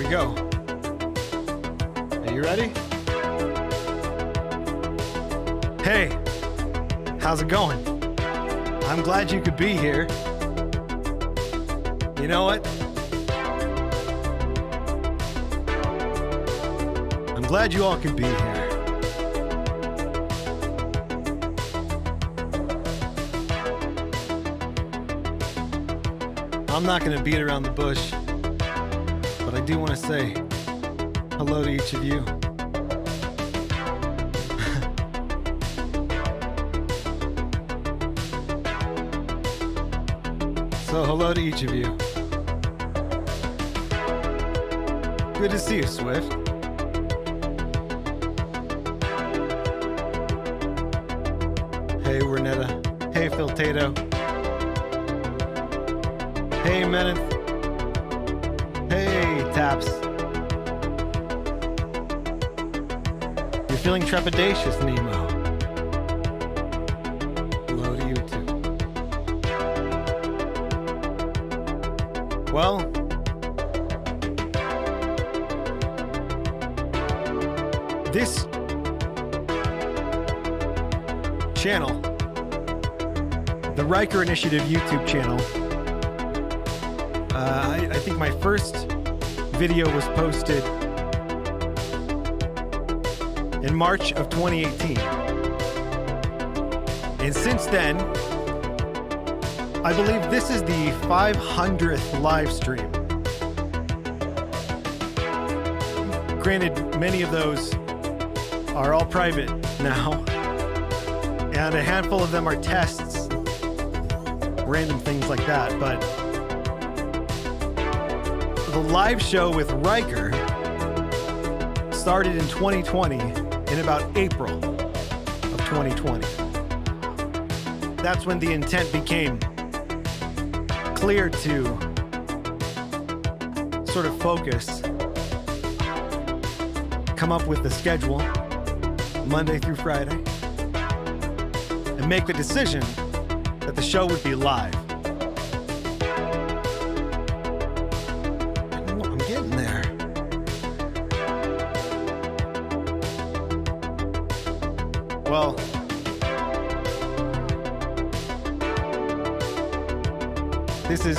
we go. Are you ready? Hey, how's it going? I'm glad you could be here. You know what? I'm glad you all could be here. I'm not going to beat around the bush, but I do want to say hello to each of you. So hello to each of you. Good to see you, Swift. Hey, Renetta. Hey, Phil Tato. Hey, Meneth. Hey, Taps. You're feeling trepidatious, Nemo. Hello to you, too. Well, this channel, the Ryker Initiative YouTube channel, I think my first video was posted in March of 2018. And since then, I believe this is the 500th live stream. Granted, many of those are all private now, and a handful of them are tests, random things like that, but the live show with Ryker started in 2020, in about April of 2020. That's when the intent became clear to sort of focus, come up with the schedule, Monday through Friday, and make the decision that the show would be live. I'm getting there. Well, this is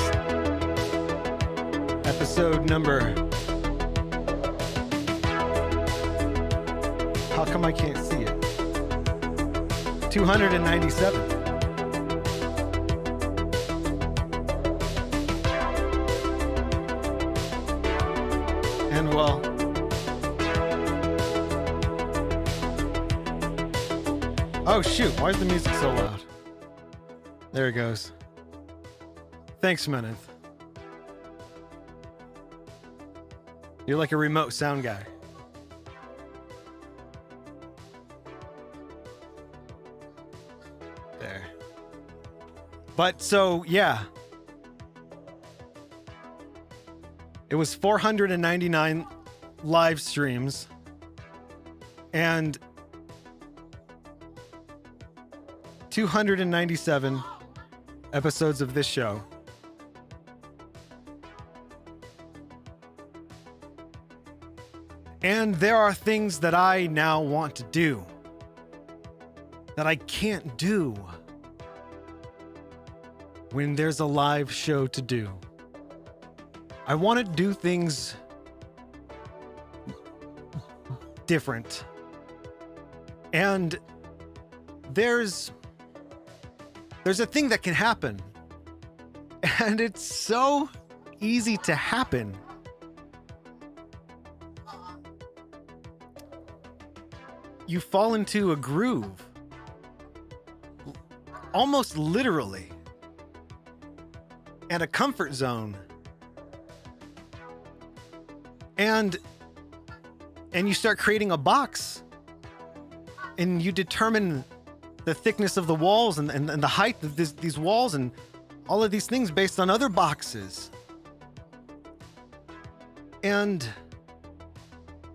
episode number... How come I can't see it? 297. And well, oh shoot, why is the music so loud? There it goes. Thanks, Meneth. You're like a remote sound guy. There. But so, yeah. It was 499 live streams and 297 episodes of this show. And there are things that I now want to do that I can't do when there's a live show to do. I want to do things different. And there's a thing that can happen. And it's so easy to happen. You fall into a groove. Almost literally. And a comfort zone. And you start creating a box. And you determine the thickness of the walls and the height of these walls and all of these things based on other boxes. And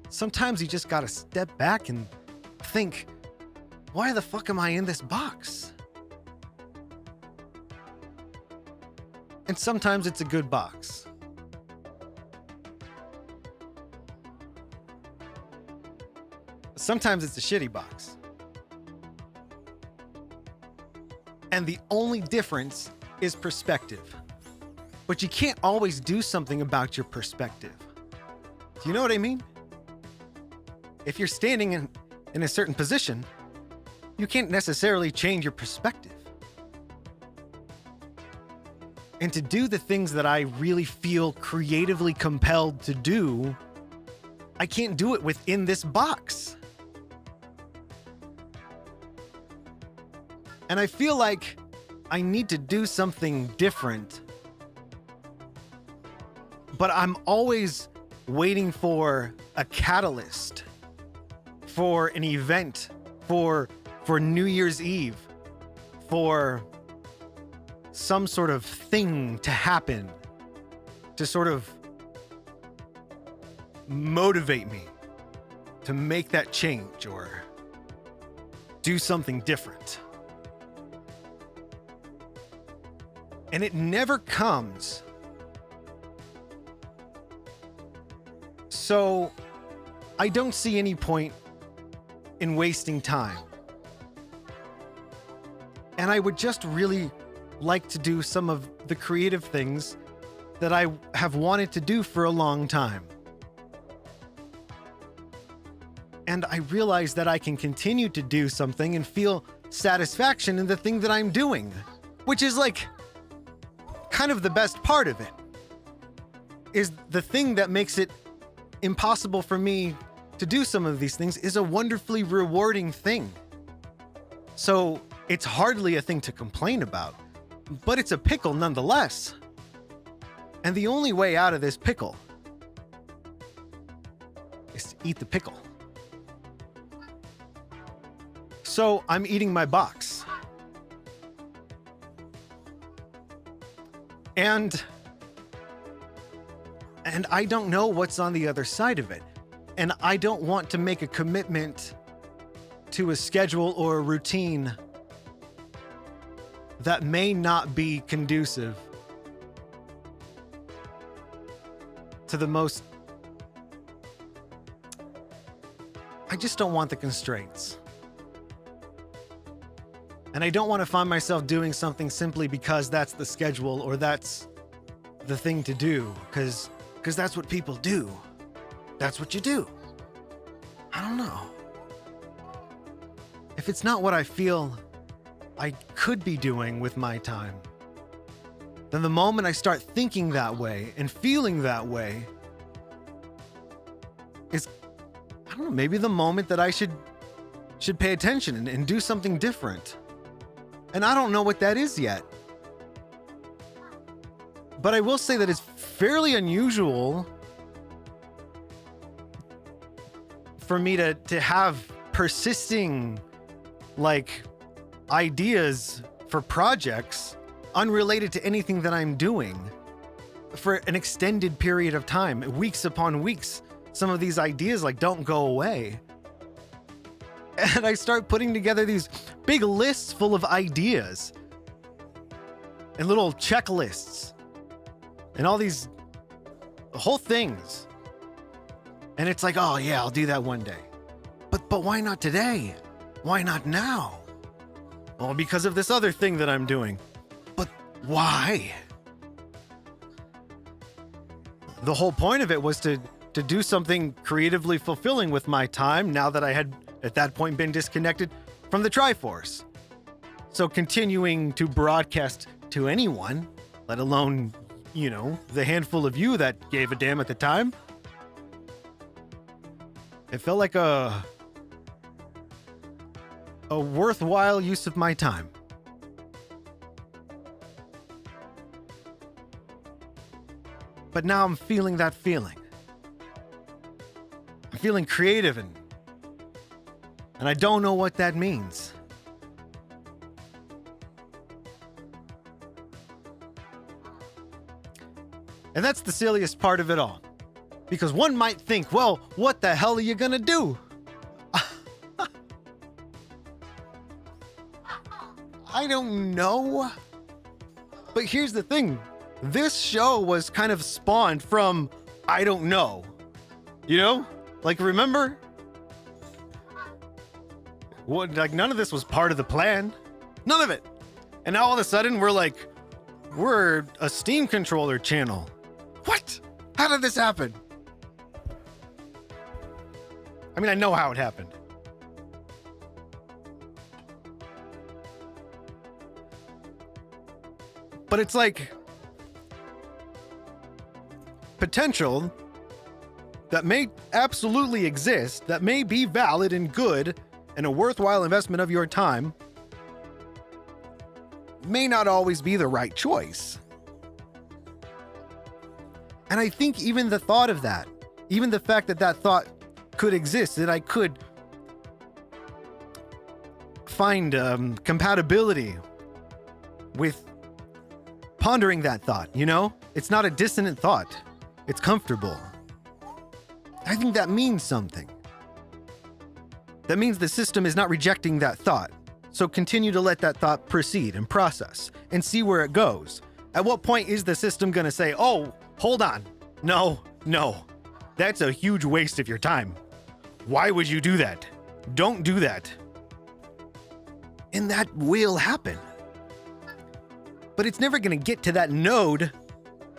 sometimes you just gotta step back and think, why the fuck am I in this box? And sometimes it's a good box. sometimes it's a shitty box. And the only difference is perspective. But you can't always do something about your perspective. Do you know what I mean? If you're standing in a certain position, you can't necessarily change your perspective. And to do the things that I really feel creatively compelled to do, I can't do it within this box. And I feel like I need to do something different. But I'm always waiting for a catalyst, for an event, for New Year's Eve, for some sort of thing to happen to sort of motivate me to make that change or do something different. And it never comes. So I don't see any point in wasting time. And I would just really like to do some of the creative things that I have wanted to do for a long time. And I realize that I can continue to do something and feel satisfaction in the thing that I'm doing, which is like kind of the best part of it, is the thing that makes it impossible for me to do some of these things is a wonderfully rewarding thing. So it's hardly a thing to complain about, but it's a pickle nonetheless. And the only way out of this pickle is to eat the pickle. So I'm eating my box. And I don't know what's on the other side of it. And I don't want to make a commitment to a schedule or a routine that may not be conducive to the most... I just don't want the constraints. And I don't want to find myself doing something simply because that's the schedule or that's the thing to do, because that's what people do. That's what you do. I don't know. If it's not what I feel I could be doing with my time, then the moment I start thinking that way and feeling that way is, I don't know, maybe the moment that I should pay attention and do something different. And I don't know what that is yet. But I will say that it's fairly unusual for me to have persisting, like, ideas for projects unrelated to anything that I'm doing for an extended period of time, weeks upon weeks. Some of these ideas, like, don't go away. And I start putting together these big lists full of ideas and little checklists and all these whole things. And it's like, oh yeah, I'll do that one day. But why not today? Why not now? Well, because of this other thing that I'm doing. But why? The whole point of it was to do something creatively fulfilling with my time now that I had at that point been disconnected from the Triforce. So continuing to broadcast to anyone, let alone, you know, the handful of you that gave a damn at the time, it felt like a worthwhile use of my time. But now I'm feeling that feeling. I'm feeling creative and I don't know what that means. And that's the silliest part of it all. Because one might think, well, what the hell are you gonna do? I don't know. But here's the thing. This show was kind of spawned from I don't know. You know? Like, remember? What, like, none of this was part of the plan. None of it. And now all of a sudden we're a Steam controller channel. What? How did this happen? I mean, I know how it happened. But it's like potential that may absolutely exist, that may be valid and good and a worthwhile investment of your time, may not always be the right choice. And I think even the thought of that, even the fact that that thought could exist, that I could find compatibility with pondering that thought, you know? It's not a dissonant thought. It's comfortable. I think that means something. That means the system is not rejecting that thought. So continue to let that thought proceed and process and see where it goes. At what point is the system going to say, oh, hold on. No. That's a huge waste of your time. Why would you do that? Don't do that. And that will happen. But it's never going to get to that node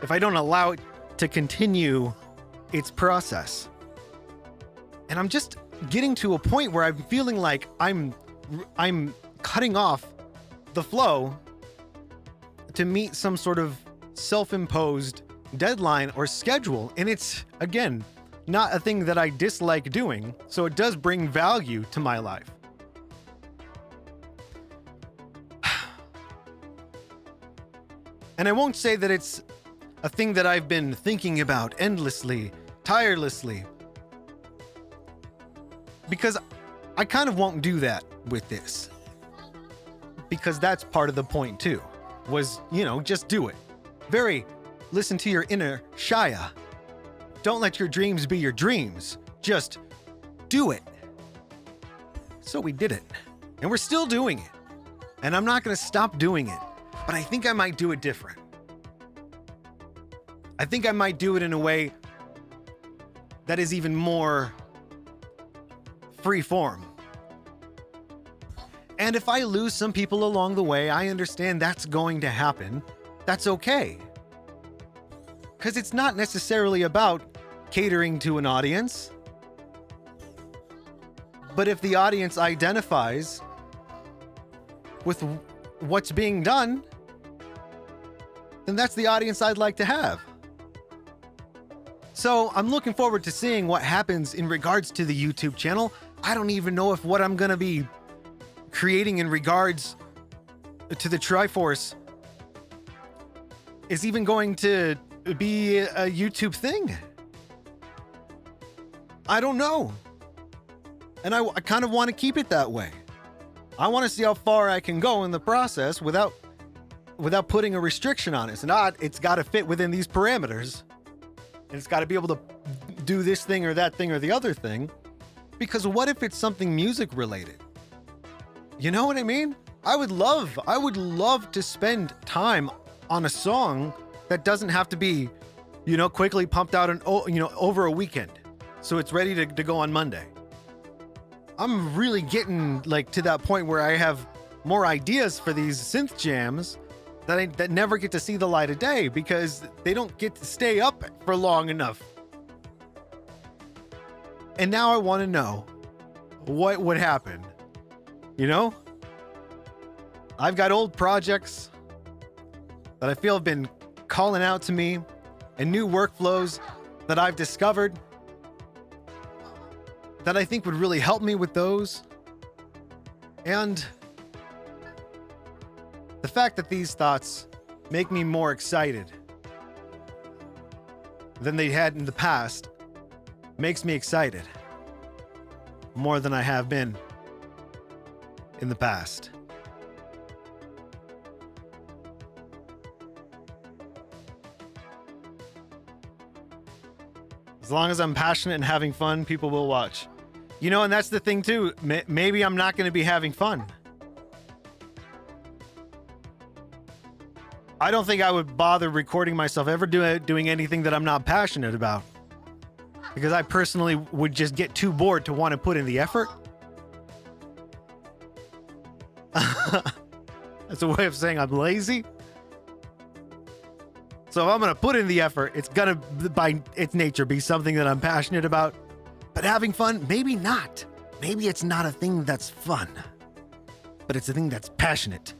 if I don't allow it to continue its process. And I'm just getting to a point where I'm feeling like I'm cutting off the flow to meet some sort of self-imposed deadline or schedule. And it's, again, not a thing that I dislike doing. So it does bring value to my life. And I won't say that it's a thing that I've been thinking about endlessly, tirelessly, because I kind of won't do that with this. Because that's part of the point too, was, you know, just do it. Listen to your inner Shia. Don't let your dreams be your dreams. Just do it. So we did it. And we're still doing it. And I'm not going to stop doing it. But I think I might do it different. I think I might do it in a way that is even more free form. And if I lose some people along the way, I understand that's going to happen. That's okay. Because it's not necessarily about catering to an audience. But if the audience identifies with what's being done, then that's the audience I'd like to have. So I'm looking forward to seeing what happens in regards to the YouTube channel. I don't even know if what I'm going to be creating in regards to the TRIforce is even going to be a YouTube thing. I don't know. And I kind of want to keep it that way. I want to see how far I can go in the process without putting a restriction on it. It's got to fit within these parameters. And it's got to be able to do this thing or that thing or the other thing. Because what if it's something music related? You know what I mean? I would love to spend time on a song that doesn't have to be, you know, quickly pumped out over a weekend. So it's ready to go on Monday. I'm really getting like to that point where I have more ideas for these synth jams that never get to see the light of day because they don't get to stay up for long enough. And now I want to know what would happen. You know? I've got old projects that I feel have been calling out to me and new workflows that I've discovered that I think would really help me with those. And the fact that these thoughts make me more excited than they had in the past makes me excited more than I have been in the past. As long as I'm passionate and having fun, people will watch. You know, and that's the thing too. Maybe I'm not going to be having fun. I don't think I would bother recording myself ever doing anything that I'm not passionate about. Because I personally would just get too bored to want to put in the effort. it's a way of saying I'm lazy. So if I'm going to put in the effort, it's going to, by its nature, be something that I'm passionate about. But having fun, maybe not. Maybe it's not a thing that's fun, but it's a thing that's passionate.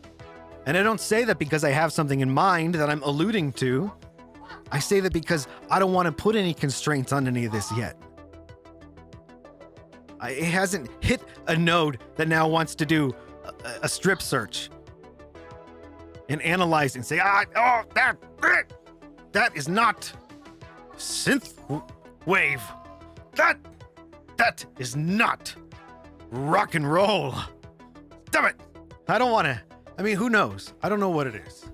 And I don't say that because I have something in mind that I'm alluding to. I say that because I don't want to put any constraints on any of this yet. It hasn't hit a node that now wants to do a strip search and analyze and say, that is not synth wave. That is not rock and roll. Damn it. I don't want to. I mean, who knows? I don't know what it is.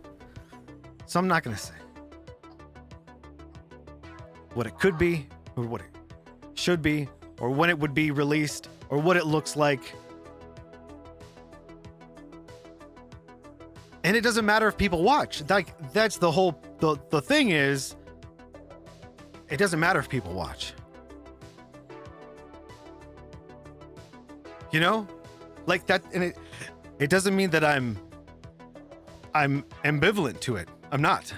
So I'm not going to say what it could be or what it should be or when it would be released or what it looks like. And it doesn't matter if people watch. Like, that's the whole, the thing is, it doesn't matter if people watch. You know? Like that, and it doesn't mean that I'm ambivalent to it. I'm not.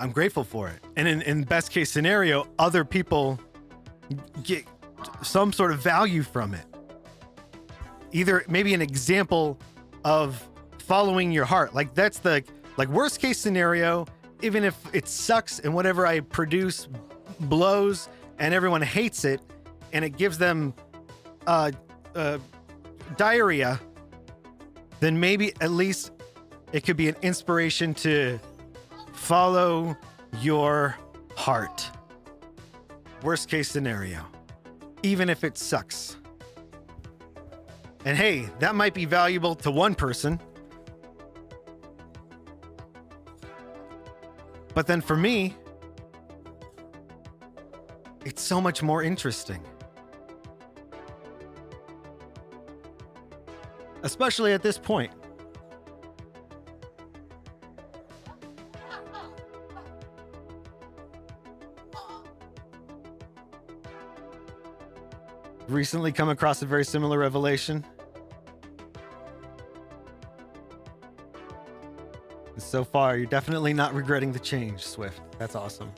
I'm grateful for it. And in best case scenario, other people get some sort of value from it. Either maybe an example of following your heart. Like that's the worst case scenario, even if it sucks and whatever I produce blows and everyone hates it and it gives them diarrhea, then maybe at least it could be an inspiration to follow your heart. Worst case scenario, even if it sucks. And hey, that might be valuable to one person. But then for me, it's so much more interesting. Especially at this point. Recently come across a very similar revelation. And so far, you're definitely not regretting the change, Swift. That's awesome.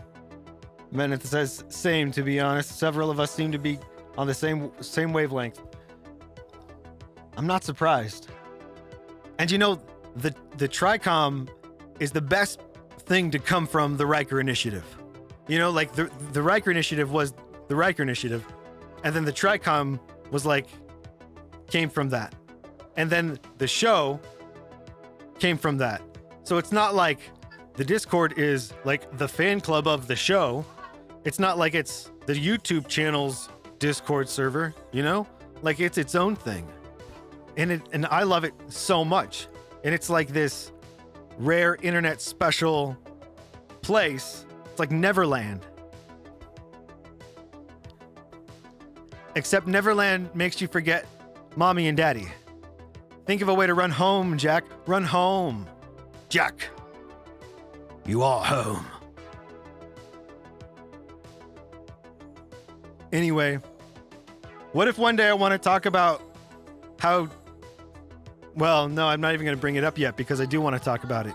Meneth says, same, to be honest. Several of us seem to be on the same wavelength. I'm not surprised. And you know, the TRICOM is the best thing to come from the Ryker Initiative. You know, like the Ryker Initiative was the Ryker Initiative, and then the TRICOM was like, came from that. And then the show came from that. So it's not like the Discord is like the fan club of the show. It's not like it's the YouTube channel's Discord server, you know? Like it's its own thing. And I love it so much. And it's like this rare internet special place. It's like Neverland. Except Neverland makes you forget mommy and daddy. Think of a way to run home, Jack. Run home. Jack, you are home. Anyway, what if one day I want to talk about how... Well, no, I'm not even going to bring it up yet because I do want to talk about it.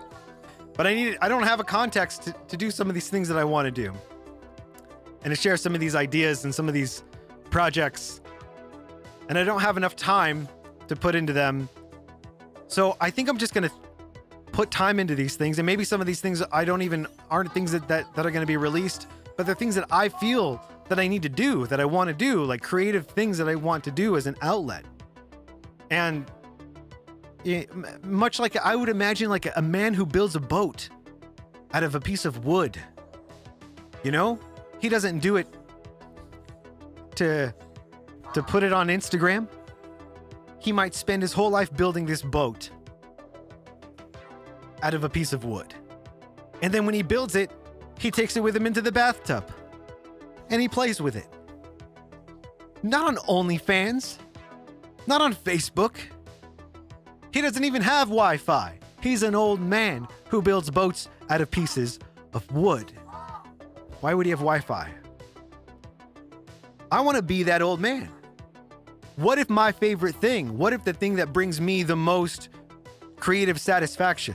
But I don't have a context to do some of these things that I want to do. And to share some of these ideas and some of these projects. And I don't have enough time to put into them. So I think I'm just going to put time into these things. And maybe some of these things aren't things that are going to be released, but they're things that I feel that I need to do, that I want to do, like creative things that I want to do as an outlet. And much like I would imagine like a man who builds a boat out of a piece of wood. You know, he doesn't do it to put it on Instagram. He might spend his whole life building this boat out of a piece of wood. And then when he builds it, he takes it with him into the bathtub and he plays with it. Not on OnlyFans, not on Facebook. He doesn't even have Wi-Fi. He's an old man who builds boats out of pieces of wood. Why would he have Wi-Fi? I want to be that old man. What if my favorite thing, what if the thing that brings me the most creative satisfaction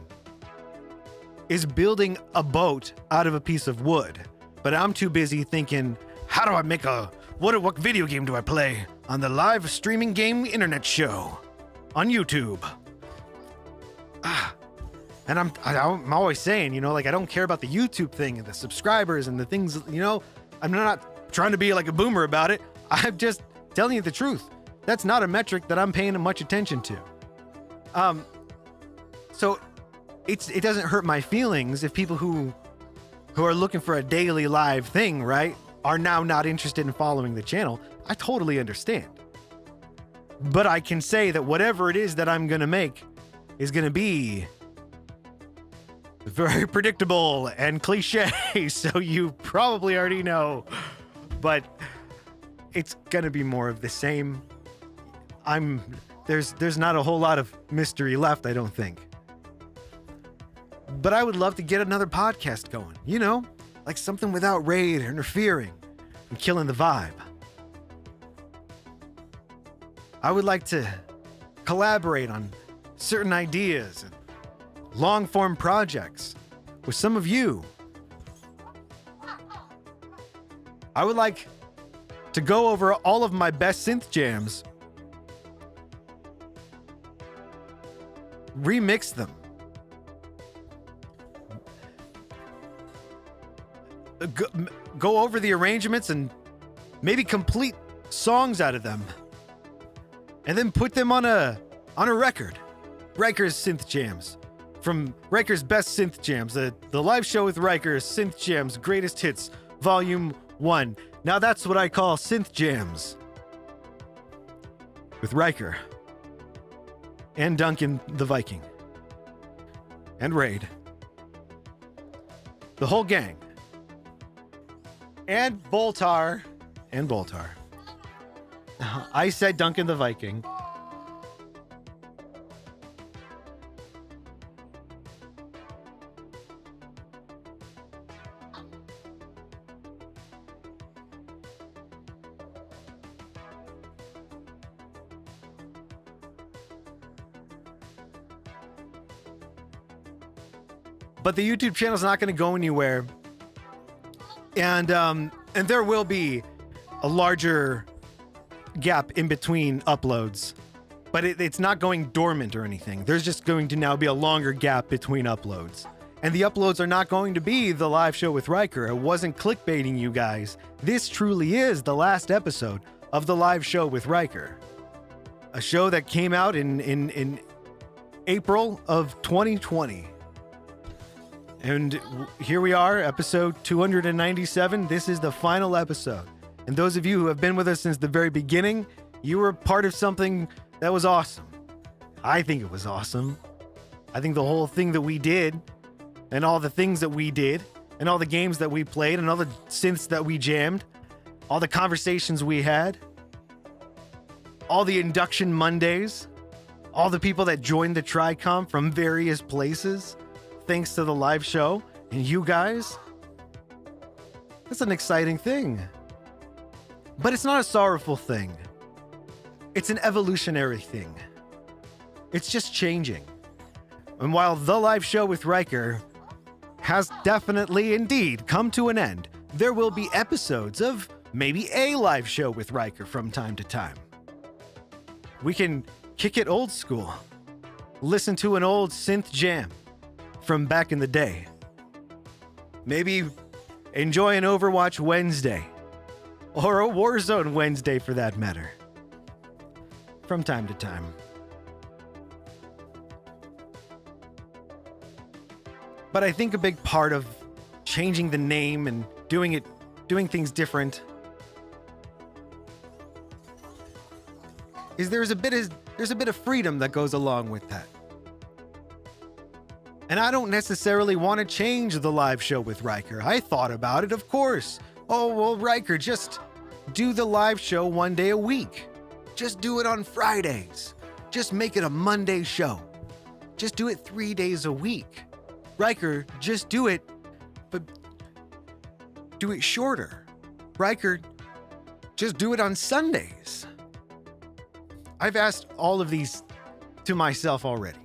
is building a boat out of a piece of wood. But I'm too busy thinking, how do I make what video game do I play on the live streaming game internet show on YouTube? And I'm always saying, you know, like, I don't care about the YouTube thing and the subscribers and the things, you know, I'm not trying to be like a boomer about it. I'm just telling you the truth. That's not a metric that I'm paying much attention to. So it doesn't hurt my feelings if people who are looking for a daily live thing, right, are now not interested in following the channel. I totally understand. But I can say that whatever it is that I'm going to make is going to be very predictable and cliche, so you probably already know. But it's going to be more of the same. There's not a whole lot of mystery left, I don't think. But I would love to get another podcast going, you know, like something without Raid interfering and killing the vibe. I would like to collaborate on certain ideas and long-form projects with some of you. I would like to go over all of my best synth jams, remix them, go over the arrangements and maybe complete songs out of them, and then put them on a record. Ryker's Synth Jams, from Ryker's Best Synth Jams, the live show with Ryker's Synth Jams Greatest Hits Volume 1. Now that's what I call Synth Jams with Ryker and Duncan the Viking and Raid, the whole gang, and Boltar. I said Duncan the Viking. But the YouTube channel is not going to go anywhere. And there will be a larger gap in between uploads, but it's not going dormant or anything. There's just going to now be a longer gap between uploads. And the uploads are not going to be the live show with Ryker. It wasn't clickbaiting you guys. This truly is the last episode of the live show with Ryker. A show that came out in April of 2020. And here we are, episode 297. This is the final episode. And those of you who have been with us since the very beginning, you were part of something that was awesome. I think it was awesome. I think the whole thing that we did, and all the things that we did, and all the games that we played, and all the synths that we jammed, all the conversations we had, all the induction Mondays, all the people that joined the TRICOM from various places, thanks to the live show, and you guys. That's an exciting thing. But it's not a sorrowful thing. It's an evolutionary thing. It's just changing. And while the live show with Ryker has definitely indeed come to an end, there will be episodes of maybe a live show with Ryker from time to time. We can kick it old school. Listen to an old synth jam from back in the day. Maybe enjoy an Overwatch Wednesday, or a Warzone Wednesday for that matter, from time to time. But I think a big part of changing the name and doing things different is there's a bit of freedom that goes along with that. And I don't necessarily want to change the live show with Ryker. I thought about it, of course. Oh, well, Ryker, just do the live show one day a week. Just do it on Fridays. Just make it a Monday show. Just do it 3 days a week. Ryker, just do it, but do it shorter. Ryker, just do it on Sundays. I've asked all of these to myself already.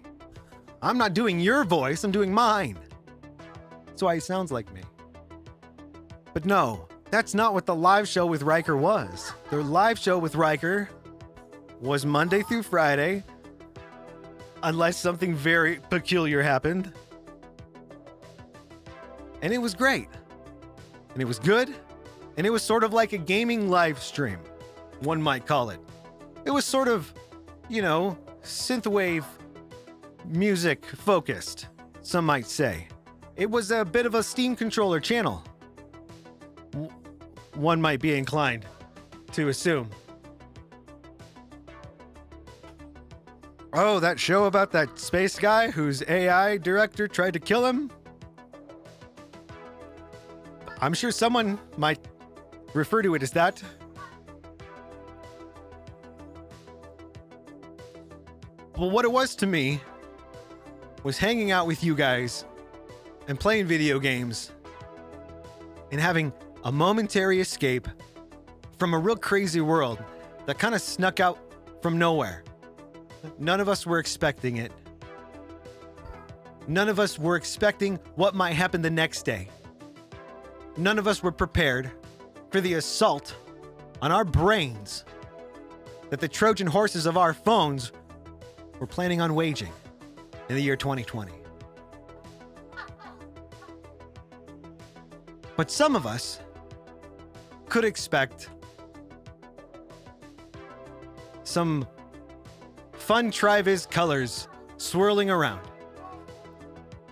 I'm not doing your voice, I'm doing mine. That's why he sounds like me. But no, that's not what the live show with Ryker was. The live show with Ryker was Monday through Friday, unless something very peculiar happened. And it was great. And it was good. And it was sort of like a gaming live stream, one might call it. It was sort of, synthwave music focused, some might say. It was a bit of a Steam controller channel, one might be inclined to assume. Oh, that show about that space guy whose AI director tried to kill him? I'm sure someone might refer to it as that. Well, what it was to me was hanging out with you guys and playing video games and having a momentary escape from a real crazy world that kind of snuck out from nowhere. None of us were expecting it. None of us were expecting what might happen the next day. None of us were prepared for the assault on our brains that the Trojan horses of our phones were planning on waging in the year 2020. But some of us could expect some fun TRIverse colors swirling around,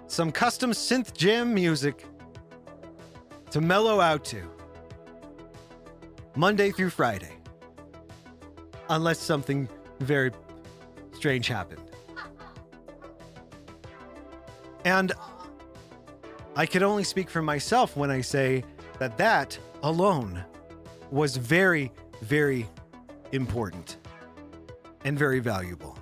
some custom synth jam music to mellow out to Monday through Friday, unless something very strange happened. And I could only speak for myself when I say that that alone was very, very important and very valuable.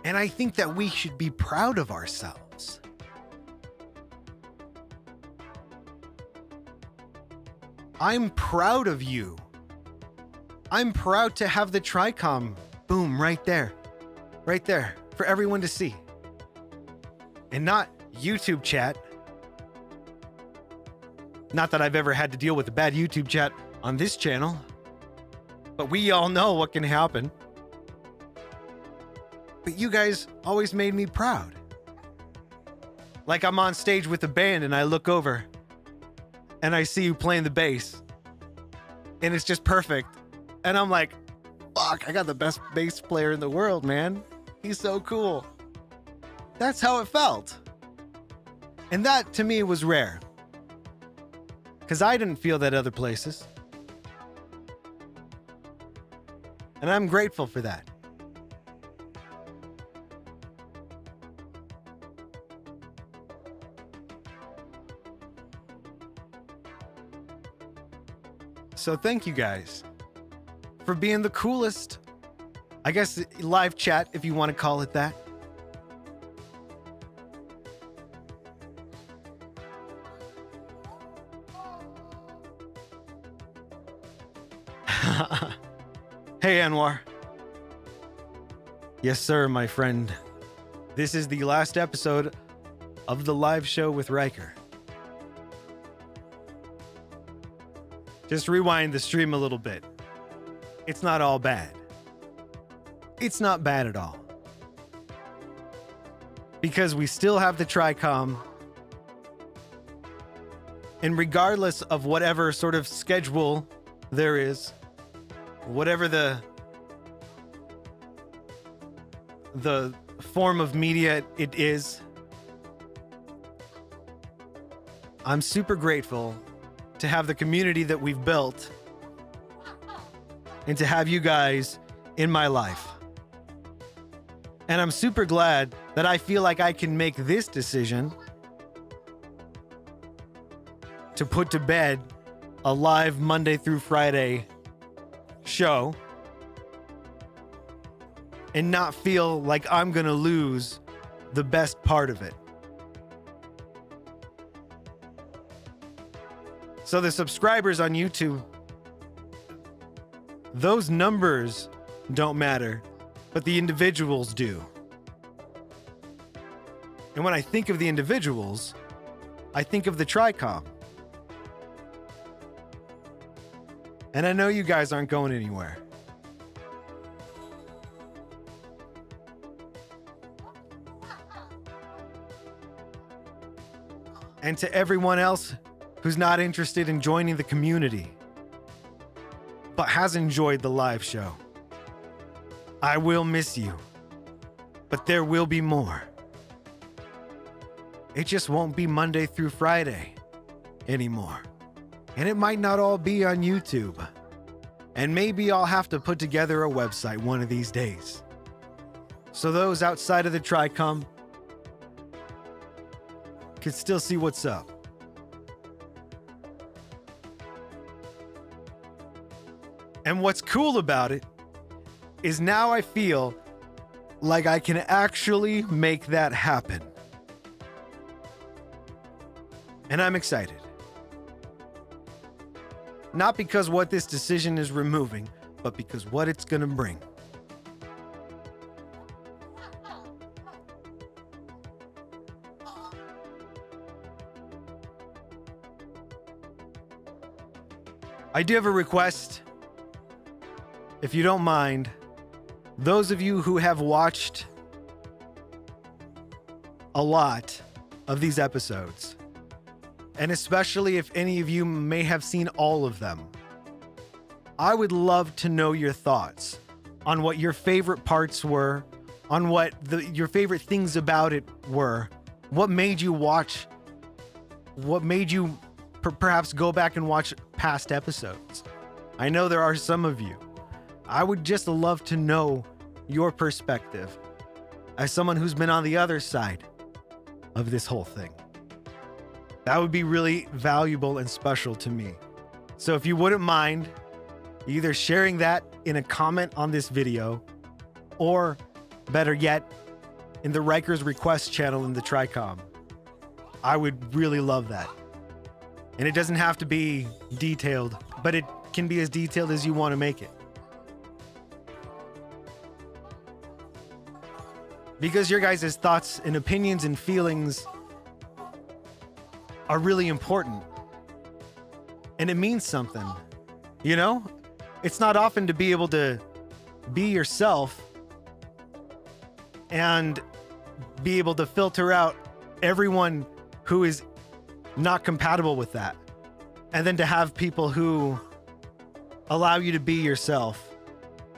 And I think that we should be proud of ourselves. I'm proud of you. I'm proud to have the TRICOM boom right there for everyone to see. And not YouTube chat. Not that I've ever had to deal with a bad YouTube chat on this channel, but we all know what can happen. But you guys always made me proud. Like I'm on stage with a band and I look over and I see you playing the bass and it's just perfect. And I'm like, fuck, I got the best bass player in the world, man. He's so cool. That's how it felt. And that to me was rare. Because I didn't feel that other places. And I'm grateful for that. So thank you guys for being the coolest, I guess, live chat, if you want to call it that. Hey, Anwar. Yes, sir, my friend. This is the last episode of the live show with Ryker. Just rewind the stream a little bit. It's not all bad. It's not bad at all. Because we still have the TRICOM. And regardless of whatever sort of schedule there is, whatever the form of media it is, I'm super grateful to have the community that we've built and to have you guys in my life. And I'm super glad that I feel like I can make this decision to put to bed a live Monday through Friday show and not feel like I'm gonna lose the best part of it. So the subscribers on YouTube, those numbers don't matter, but the individuals do. And when I think of the individuals, I think of the TRICOM. And I know you guys aren't going anywhere. And to everyone else who's not interested in joining the community, but has enjoyed the live show, I will miss you, but there will be more. It just won't be Monday through Friday anymore. And it might not all be on YouTube. And maybe I'll have to put together a website one of these days, so those outside of the TRICOM could still see what's up. And what's cool about it is now I feel like I can actually make that happen. And I'm excited. Not because what this decision is removing, but because what it's gonna bring. I do have a request. If you don't mind, those of you who have watched a lot of these episodes, and especially if any of you may have seen all of them, I would love to know your thoughts on what your favorite parts were, on what your favorite things about it were, what made you watch, what made you perhaps go back and watch past episodes. I know there are some of you. I would just love to know your perspective as someone who's been on the other side of this whole thing. That would be really valuable and special to me. So if you wouldn't mind either sharing that in a comment on this video, or better yet, in the Ryker's Request channel in the TRICOM, I would really love that. And it doesn't have to be detailed, but it can be as detailed as you want to make it. Because your guys' thoughts and opinions and feelings are really important. And it means something. You know? It's not often to be able to be yourself and be able to filter out everyone who is not compatible with that. And then to have people who allow you to be yourself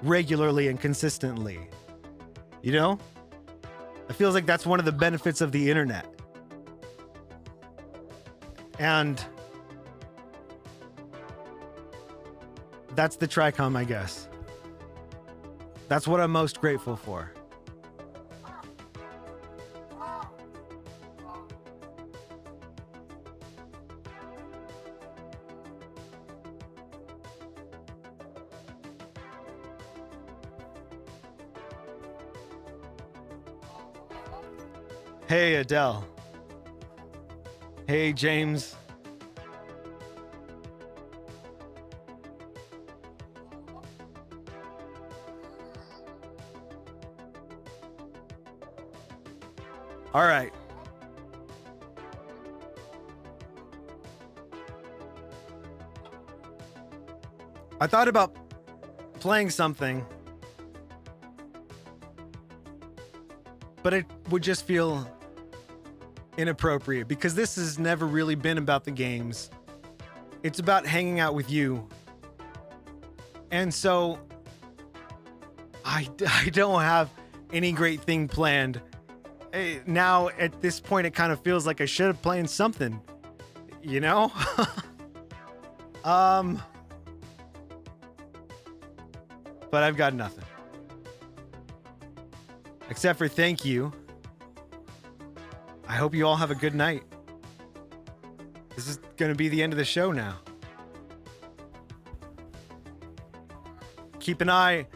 regularly and consistently. You know? It feels like that's one of the benefits of the internet. And that's the TRICOM, I guess. That's what I'm most grateful for. Hey, Adele. Hey, James. All right. I thought about playing something, but it would just feel inappropriate because this has never really been about the games. It's about hanging out with you. And so I don't have any great thing planned. Now at this point, it kind of feels like I should have planned something, you know? But I've got nothing. Except for thank you. I hope you all have a good night. This is going to be the end of the show now. Keep an eye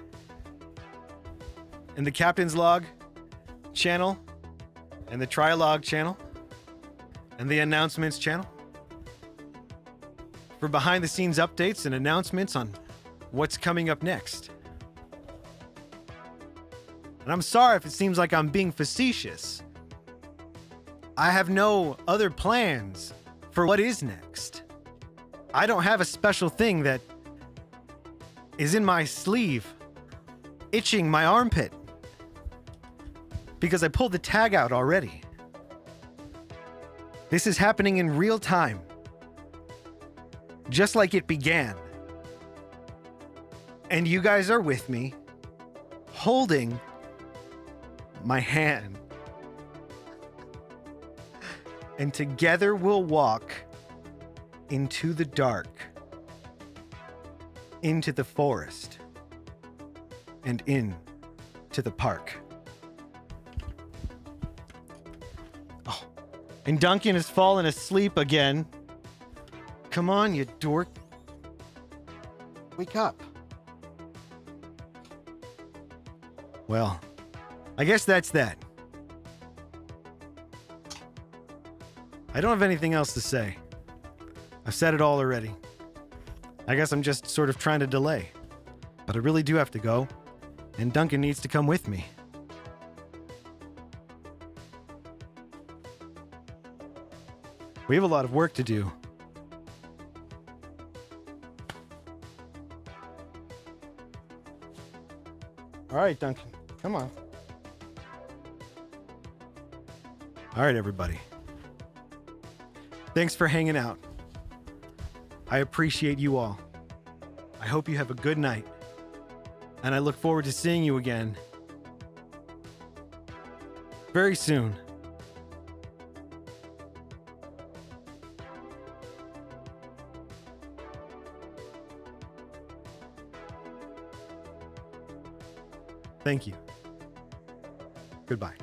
in the Captain's Log channel and the Trilog channel and the announcements channel for behind the scenes updates and announcements on what's coming up next. And I'm sorry if it seems like I'm being facetious. I have no other plans for what is next. I don't have a special thing that is in my sleeve, itching my armpit, because I pulled the tag out already. This is happening in real time, just like it began. And you guys are with me, holding my hand. And together we'll walk into the dark, into the forest, and into the park. Oh, and Duncan has fallen asleep again. Come on, you dork. Wake up. Well, I guess that's that. I don't have anything else to say. I've said it all already. I guess I'm just sort of trying to delay. But I really do have to go, and Duncan needs to come with me. We have a lot of work to do. All right, Duncan, come on. All right, everybody. Thanks for hanging out. I appreciate you all. I hope you have a good night. And I look forward to seeing you again very soon. Thank you. Goodbye.